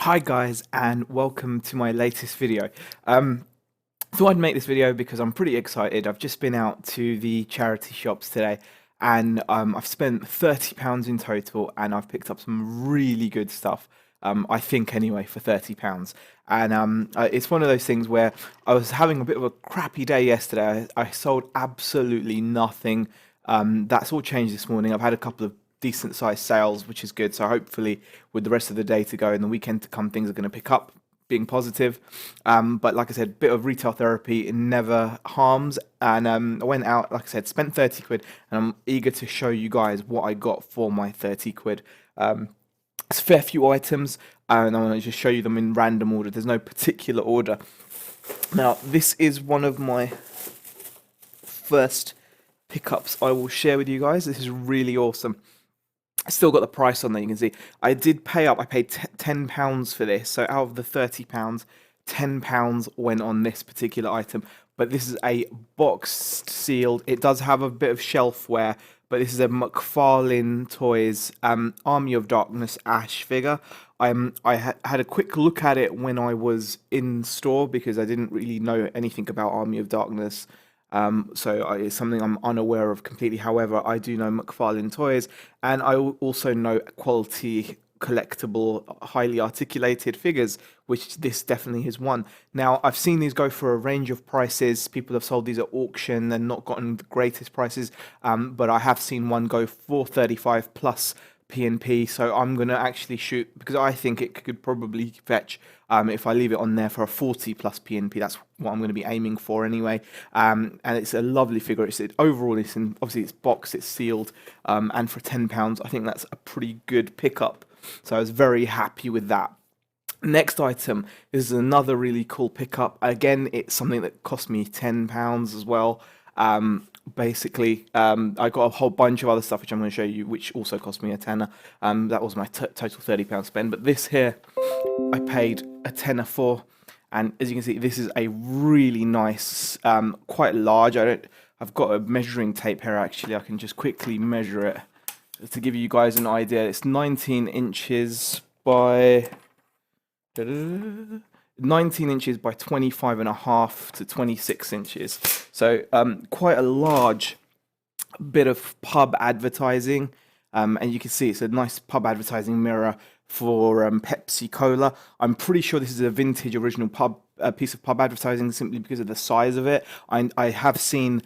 Hi guys, and welcome to my latest video. Thought I'd make this video because I'm pretty excited. I've just been out to the charity shops today, and I've spent £30 in total, and I've picked up some really good stuff. I think anyway, for £30. And it's one of those things where I was having a bit of a crappy day yesterday. I sold absolutely nothing. That's all changed this morning. I've had a couple of decent sized sales, which is good. So hopefully, with the rest of the day to go and the weekend to come, things are going to pick up, being positive. But like I said, bit of retail therapy, it never harms. And I went out, like I said, spent 30 quid, and I'm eager to show you guys what I got for my 30 quid. It's a fair few items, and I want to just show you them in random order. There's no particular order. Now, this is one of my first pickups I will share with you guys. This is really awesome. Still got the price on there, you can see. I did pay up, I paid £10 for this. So out of the £30, £10 went on this particular item. But this is a boxed sealed. It does have a bit of shelfware, but this is a McFarlane Toys Army of Darkness Ash figure. I had a quick look at it when I was in store because I didn't really know anything about Army of Darkness. It's something I'm unaware of completely. However, I do know McFarlane Toys, and I also know quality, collectible, highly articulated figures, which this definitely is one. Now, I've seen these go for a range of prices. People have sold these at auction and not gotten the greatest prices, but I have seen one go for 35 plus P&P, so I'm going to actually shoot, because I think it could probably fetch, if I leave it on there, for a 40 plus P&P. That's what I'm going to be aiming for anyway. And it's a lovely figure. Overall, obviously it's boxed, it's sealed, and for £10, I think that's a pretty good pickup. So I was very happy with that. Next item is another really cool pickup. Again, it's something that cost me £10 as well. I got a whole bunch of other stuff which I'm going to show you, which also cost me a tenner. That was my total £30 spend. But this here, I paid a tenner for, and as you can see, this is a really nice, quite large. I've got a measuring tape here. Actually, I can just quickly measure it to give you guys an idea. It's 19 inches by 19 inches by 25.5 to 26 inches. So quite a large bit of pub advertising. And you can see it's a nice pub advertising mirror for Pepsi Cola. I'm pretty sure this is a vintage original piece of pub advertising simply because of the size of it. I have seen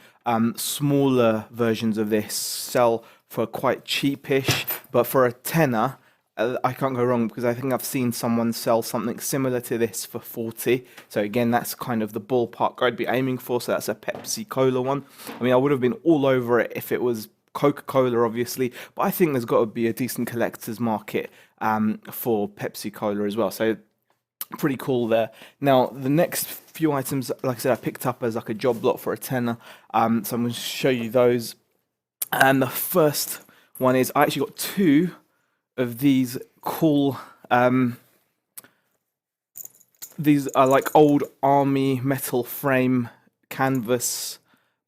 smaller versions of this sell for quite cheapish, but for a tenner, I can't go wrong, because I think I've seen someone sell something similar to this for 40. So again, that's kind of the ballpark I'd be aiming for. So that's a Pepsi Cola one. I mean, I would have been all over it if it was Coca-Cola, obviously, but I think there's got to be a decent collector's market for Pepsi Cola as well. So pretty cool there. Now, the next few items, like I said, I picked up as like a job lot for a tenner. So I'm going to show you those. And the first one is, I actually got two of these cool, these are like old army metal frame canvas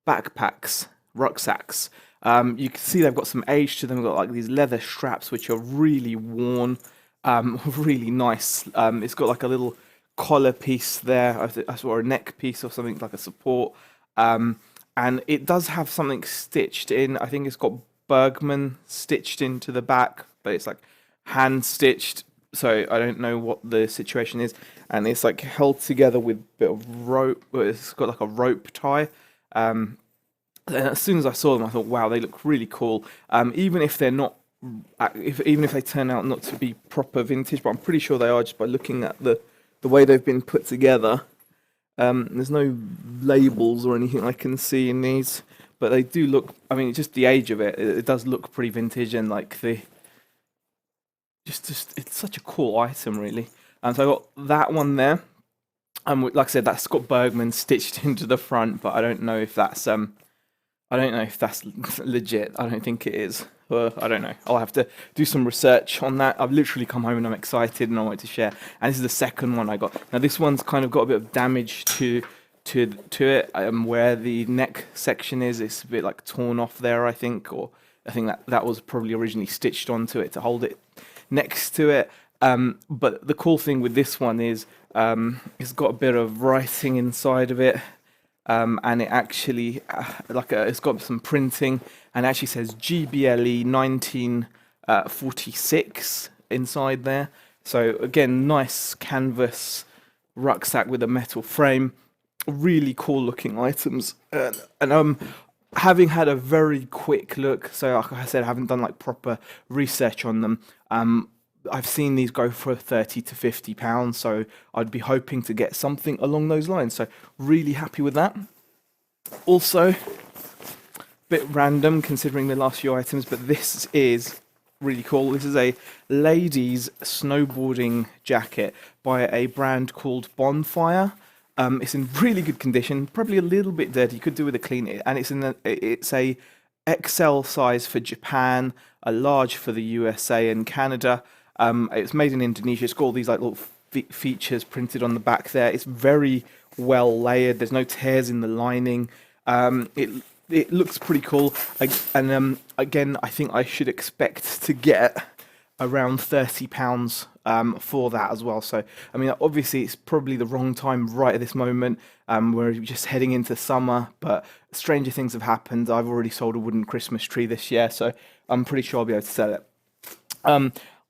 backpacks, rucksacks. You can see they've got some age to them. They've got like these leather straps which are really worn, really nice. It's got like a little collar piece there. I saw a neck piece or something like a support. And it does have something stitched in. I think it's got Bergman stitched into the back, but it's like hand stitched. So I don't know what the situation is. And it's like held together with a bit of rope. It's got like a rope tie. And as soon as I saw them, I thought, wow, they look really cool. Even if they're not, even if they turn out not to be proper vintage, but I'm pretty sure they are just by looking at the way they've been put together. There's no labels or anything I can see in these, but they do look, I mean, just the age of it does look pretty vintage, and like it's such a cool item, really. And so I got that one there. Like I said, that's got Bergman stitched into the front, but I don't know if that's legit. I don't think it is. I don't know. I'll have to do some research on that. I've literally come home and I'm excited and I want to share. And this is the second one I got. Now this one's kind of got a bit of damage to it. Where the neck section is, it's a bit like torn off there, I think, or I think that was probably originally stitched onto it to hold it next to it. But the cool thing with this one is it's got a bit of writing inside of it, and it actually it's got some printing, and it actually says GBLE 1946 inside there. So again, nice canvas rucksack with a metal frame, really cool looking items, and having had a very quick look, so like I said, I haven't done like proper research on them. I've seen these go for 30 to 50 pounds, so I'd be hoping to get something along those lines. So really happy with that. Also, bit random considering the last few items, but this is really cool. This is a ladies snowboarding jacket by a brand called Bonfire. It's in really good condition, probably a little bit dirty. You could do with a clean, and it's a XL size for Japan, a large for the USA and Canada. It's made in Indonesia. It's got all these like little features printed on the back there. It's very well layered. There's no tears in the lining. It looks pretty cool. And again, I think I should expect to get around £30 for that as well. So, I mean, obviously it's probably the wrong time right at this moment. We're just heading into summer, but stranger things have happened. I've already sold a wooden Christmas tree this year, so I'm pretty sure I'll be able to sell it.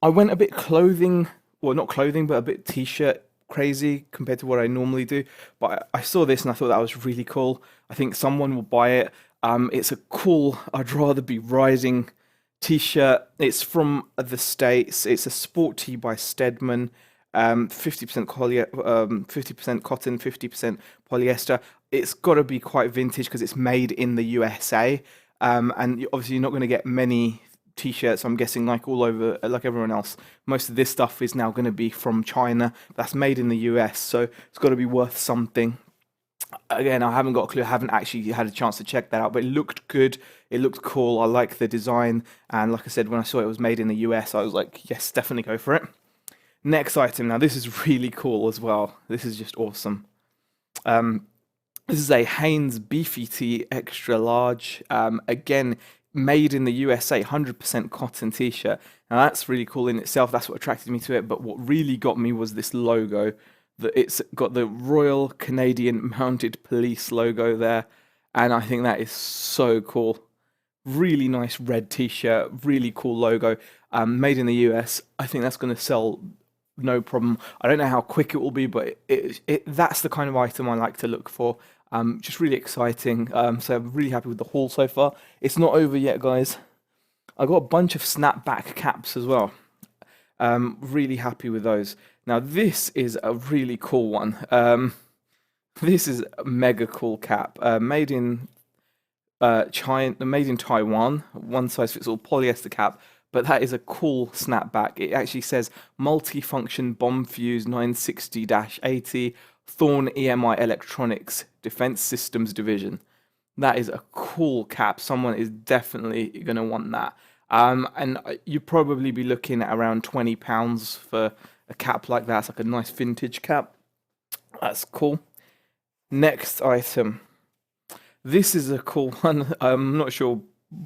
I went a bit clothing, well, not clothing, but a bit t-shirt crazy compared to what I normally do. But I saw this and I thought that was really cool. I think someone will buy it. It's a cool, I'd rather be riding t-shirt. It's from the States. It's a sport tee by Stedman. 50% 50% cotton, 50% polyester. It's got to be quite vintage because it's made in the USA. And obviously you're not going to get many t-shirts, I'm guessing, like all over, like everyone else. Most of this stuff is now going to be from China. That's made in the US, so it's got to be worth something. Again, I haven't got a clue. I haven't actually had a chance to check that out, but it looked good. It looked cool. I like the design, and like I said, when I saw it was made in the US, I was like, yes, definitely go for it. Next item. Now, this is really cool as well. This is just awesome. This is a Hanes Beefy Tee Extra Large. Again, made in the USA, 100% cotton t-shirt. Now that's really cool in itself. That's what attracted me to it. But what really got me was this logo. That it's got the Royal Canadian Mounted Police logo there, and I think that is so cool. Really nice red t-shirt, really cool logo. Made in the US. I think that's going to sell no problem. I don't know how quick it will be, but that's the kind of item I like to look for. Just really exciting. So I'm really happy with the haul so far. It's not over yet, guys. I got a bunch of snapback caps as well. Really happy with those. Now this is a really cool one. This is a mega cool cap. Made in China, made in Taiwan. One size fits all polyester cap. But that is a cool snapback. It actually says multi-function bomb fuse 960-80 Thorn EMI Electronics Defense Systems Division. That is a cool cap. Someone is definitely going to want that. And you'd probably be looking at around £20 for a cap like that. It's like a nice vintage cap. That's cool. Next item. This is a cool one. I'm not sure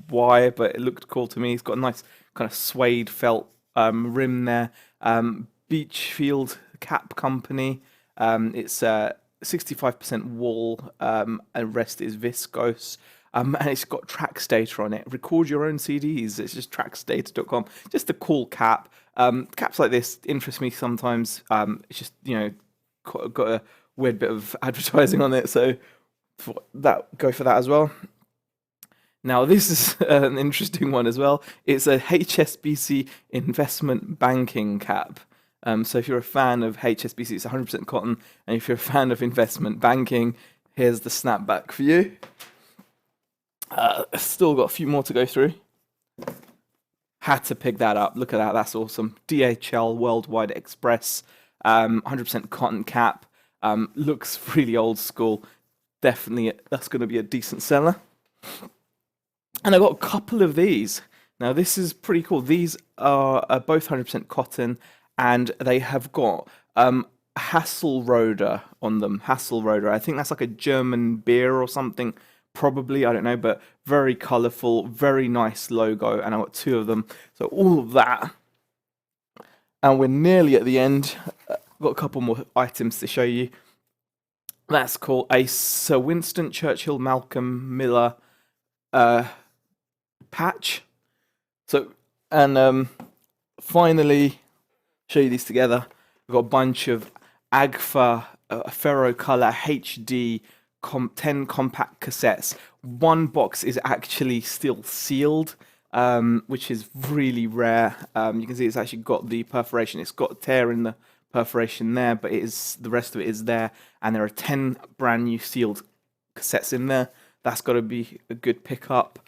why, but it looked cool to me. It's got a nice kind of suede felt rim there. Beachfield Cap Company. It's 65% wool, and rest is viscose. And it's got tracks data on it. Record your own CDs. It's just tracksdata.com. Just a cool cap. Caps like this interest me sometimes. It's just, got a weird bit of advertising on it. So go for that as well. Now, this is an interesting one as well. It's a HSBC investment banking cap. So if you're a fan of HSBC, it's 100% cotton. And if you're a fan of investment banking, here's the snapback for you. Still got a few more to go through. Had to pick that up. Look at that. That's awesome. DHL Worldwide Express. 100% cotton cap. Looks really old school. Definitely, that's going to be a decent seller. And I got a couple of these. Now, this is pretty cool. These are both 100% cotton, and they have got Hasselroder on them. Hasselroder. I think that's like a German beer or something. Probably, I don't know, but very colourful, very nice logo, and I got two of them. So all of that. And we're nearly at the end. Got a couple more items to show you. That's called a Sir Winston Churchill Malcolm Miller patch. So, and finally, show you these together. We've got a bunch of Agfa Ferro Color HD 10 compact cassettes. One box is actually still sealed, which is really rare. You can see it's actually got the perforation. It's got a tear in the perforation there, but the rest of it is there. And there are 10 brand new sealed cassettes in there. That's got to be a good pickup.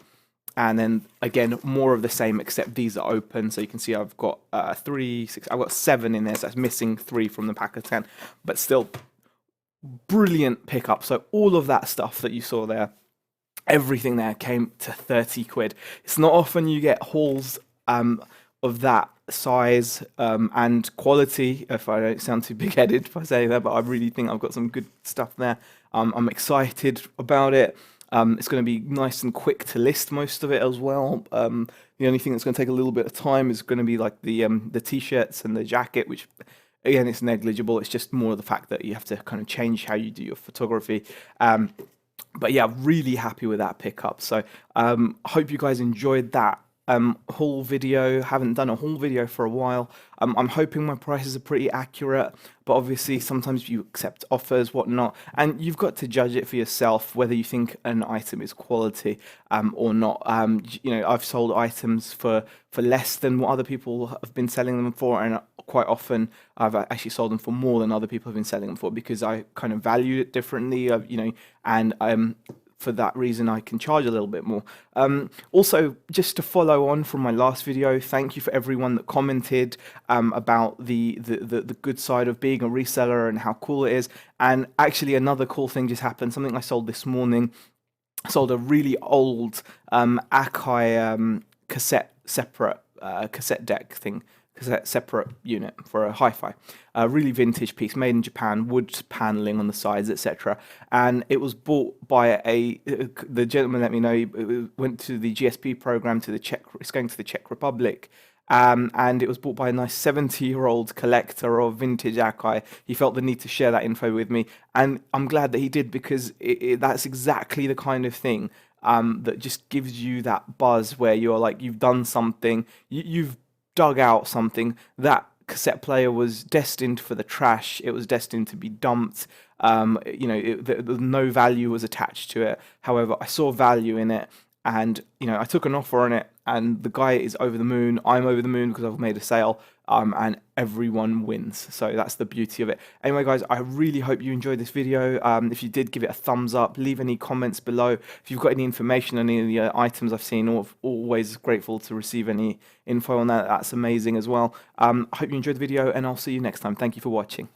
And then again, more of the same, except these are open. So you can see I've got 3, 6, I've got 7 in there. So that's missing 3 from the pack of 10, but still brilliant pickup. So all of that stuff that you saw there, everything there came to 30 quid. It's not often you get hauls of that size and quality, if I don't sound too big-headed by saying that, but I really think I've got some good stuff there. I'm excited about it. It's going to be nice and quick to list most of it as well. The only thing that's going to take a little bit of time is going to be like the t-shirts and the jacket, which again, it's negligible. It's just more the fact that you have to kind of change how you do your photography. But yeah, really happy with that pickup. So I hope you guys enjoyed that haul video. Haven't done a haul video for a while. I'm hoping my prices are pretty accurate, but obviously sometimes you accept offers, whatnot, and you've got to judge it for yourself whether you think an item is quality or not. You know, I've sold items for less than what other people have been selling them for, and quite often I've actually sold them for more than other people have been selling them for because I kind of valued it differently, you know, and for that reason I can charge a little bit more. Also, just to follow on from my last video, thank you for everyone that commented about the good side of being a reseller and how cool it is. And actually another cool thing just happened, something I sold this morning. I sold a really old Akai cassette deck thing, separate unit for a hi-fi, a really vintage piece made in Japan, wood paneling on the sides, etc. And it was bought by the gentleman let me know he went to the GSP program to the Czech. It's going to the Czech Republic. And it was bought by a nice 70-year-old collector of vintage Akai. He felt the need to share that info with me, and I'm glad that he did because that's exactly the kind of thing that just gives you that buzz where you're like, you've done something, you've dug out something. That cassette player was destined for the trash. It was destined to be dumped. You know, no value was attached to it. However, I saw value in it, and you know, I took an offer on it, and the guy is over the moon. I'm over the moon because I've made a sale, and everyone wins. So that's the beauty of it. Anyway, guys, I really hope you enjoyed this video. If you did, give it a thumbs up. Leave any comments below. If you've got any information on any of the items I've seen, always grateful to receive any info on that. That's amazing as well. I hope you enjoyed the video, and I'll see you next time. Thank you for watching.